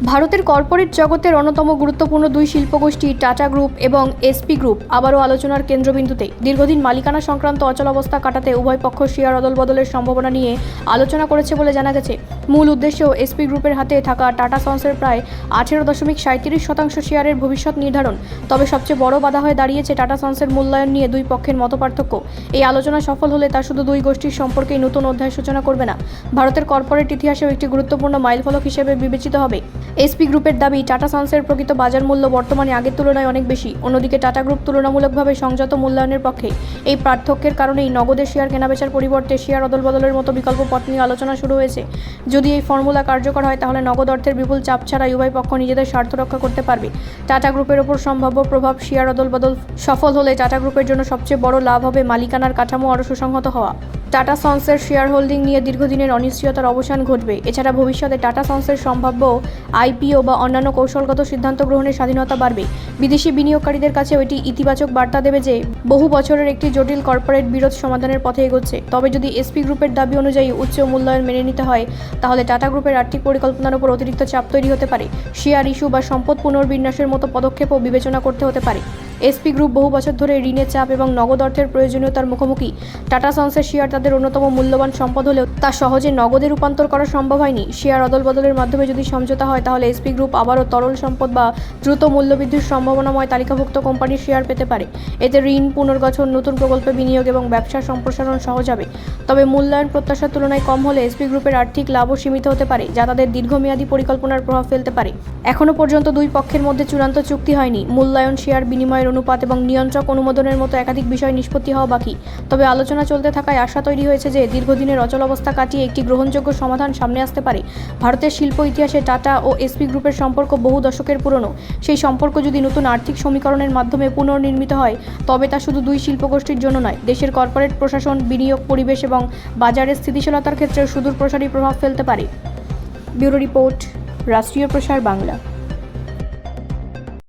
ভারতের কর্পোরেট জগতের অন্যতম গুরুত্বপূর্ণ দুই শিল্পগোষ্ঠী টাটা গ্রুপ এবং এসপি গ্রুপ আবারও আলোচনার কেন্দ্রবিন্দুতে। দীর্ঘদিন মালিকানা সংক্রান্ত অচলাবস্থা কাটাতে উভয় পক্ষ শেয়ার অদলবদলের সম্ভাবনা নিয়ে আলোচনা করেছে বলে জানা গেছে। মূল উদ্দেশ্য এসপি গ্রুপের হাতে থাকা টাটা সন্সের প্রায় 18.37% শেয়ারের ভবিষ্যৎ নির্ধারণ। তবে সবচেয়ে বড় বাধা হয়ে দাঁড়িয়েছে টাটা সন্সের মূল্যায়ন নিয়ে দুই পক্ষের মতপার্থক্য। এই আলোচনা সফল হলে তা শুধু দুই গোষ্ঠীর সম্পর্কেই নতুন অধ্যায় সূচনা করবে না, ভারতের কর্পোরেট ইতিহাসেও একটি গুরুত্বপূর্ণ মাইলফলক হিসেবে বিবেচিত হবে। এসপি গ্রুপের দাবি, টাটা সন্সের প্রকৃত বাজার মূল্য বর্তমানে আগের তুলনায় অনেক বেশি। অন্যদিকে টাটা গ্রুপ তুলনামূলকভাবে সংযত মূল্যায়নের পক্ষে। এই পার্থক্যের কারণেই নগদের শেয়ার কেনাবেচার পরিবর্তে শেয়ার অদলবদলের মতো বিকল্প পথ নিয়ে আলোচনা শুরু হয়েছে। যদি এই ফর্মুলা কার্যকর হয় তাহলে নগদ অর্থের বিপুল চাপ ছাড়াই উভয় পক্ষ নিজেদের স্বার্থ রক্ষা করতে পারবে। টাটা গ্রুপের ওপর সম্ভাব্য প্রভাব, শেয়ার অদলবদল সফল হলে টাটা গ্রুপের জন্য সবচেয়ে বড় লাভ হবে মালিকানার কাঠামো আরও সুসংহত হওয়া। টাটা সন্সের শেয়ার হোল্ডিং নিয়ে দীর্ঘদিনের অনিশ্চয়তার অবসান ঘটবে। এছাড়া ভবিষ্যতে টাটা সন্সের সম্ভাব্য আইপিও বা অন্যান্য কৌশলগত সিদ্ধান্ত গ্রহণের স্বাধীনতা বাড়বে। বিদেশি বিনিয়োগকারীদের কাছেও এটি ইতিবাচক বার্তা দেবে যে বহু বছরের একটি জটিল কর্পোরেট বিরোধ সমাধানের পথে এগোচ্ছে। তবে যদি এসপি গ্রুপের দাবি অনুযায়ী উচ্চ মূল্যায়ন মেনে নিতে হয় তাহলে টাটা গ্রুপের আর্থিক পরিকল্পনার উপর অতিরিক্ত চাপ তৈরি হতে পারে। শেয়ার ইস্যু বা সম্পদ পুনর্বিন্যাসের মতো পদক্ষেপও বিবেচনা করতে হতে পারে। এসপি গ্রুপ বহু বছর ধরে ঋণের চাপ এবং নগদ অর্থের প্রয়োজনীয়তার মুখোমুখি। টাটা সন্সের শেয়ার তাদের অন্যতম মূল্যবান সম্পদ হলেও তা সহজে নগদে রূপান্তর করা সম্ভব হয়নি। শেয়ার অদলবদলের মাধ্যমে যদি সমঝোতা হয় তাহলে এসপি গ্রুপ আবারও তরল সম্পদ বা দ্রুত মূল্যবৃদ্ধির সম্ভাবনাময় তালিকাভুক্ত কোম্পানির শেয়ার পেতে পারে। এতে ঋণ পুনর্গঠন, নতুন প্রকল্পে বিনিয়োগ এবং ব্যবসার সম্প্রসারণ সহজ হবে। তবে মূল্যায়ন প্রত্যাশার তুলনায় কম হলে এসপি গ্রুপের আর্থিক লাভও সীমিত হতে পারে, যা তাদের দীর্ঘমেয়াদী পরিকল্পনার প্রভাব ফেলতে পারে। এখনও পর্যন্ত দুই পক্ষের মধ্যে চূড়ান্ত চুক্তি হয়নি। মূল্যায়ন, শেয়ার বিনিময়ের অনুপাত এবং নিয়ন্ত্রক অনুমোদনের মতো একাধিক বিষয় নিষ্পত্তি হওয়া বাকি। তবে আলোচনা চলতে থাকায় আশা তৈরি হয়েছে যে দীর্ঘদিনের অচলাবস্থা কাটিয়ে একটি গ্রহণযোগ্য সমাধান সামনে আসতে পারে। ভারতের শিল্প ইতিহাসে টাটা ও এসপি গ্রুপের সম্পর্ক বহু দশকের পুরনো। সেই সম্পর্ক যদি নতুন আর্থিক সমীকরণের মাধ্যমে পুনর্নির্মিত হয় তবে তা শুধু দুই শিল্পগোষ্ঠীর জন্য নয়, দেশের কর্পোরেট প্রশাসন, বিনিয়োগ পরিবেশ এবং বাজারের স্থিতিশীলতার ক্ষেত্রে সুদূরপ্রসারী প্রভাব ফেলতে পারে। ব্যুরো রিপোর্ট, রাষ্ট্রীয় প্রসার বাংলা।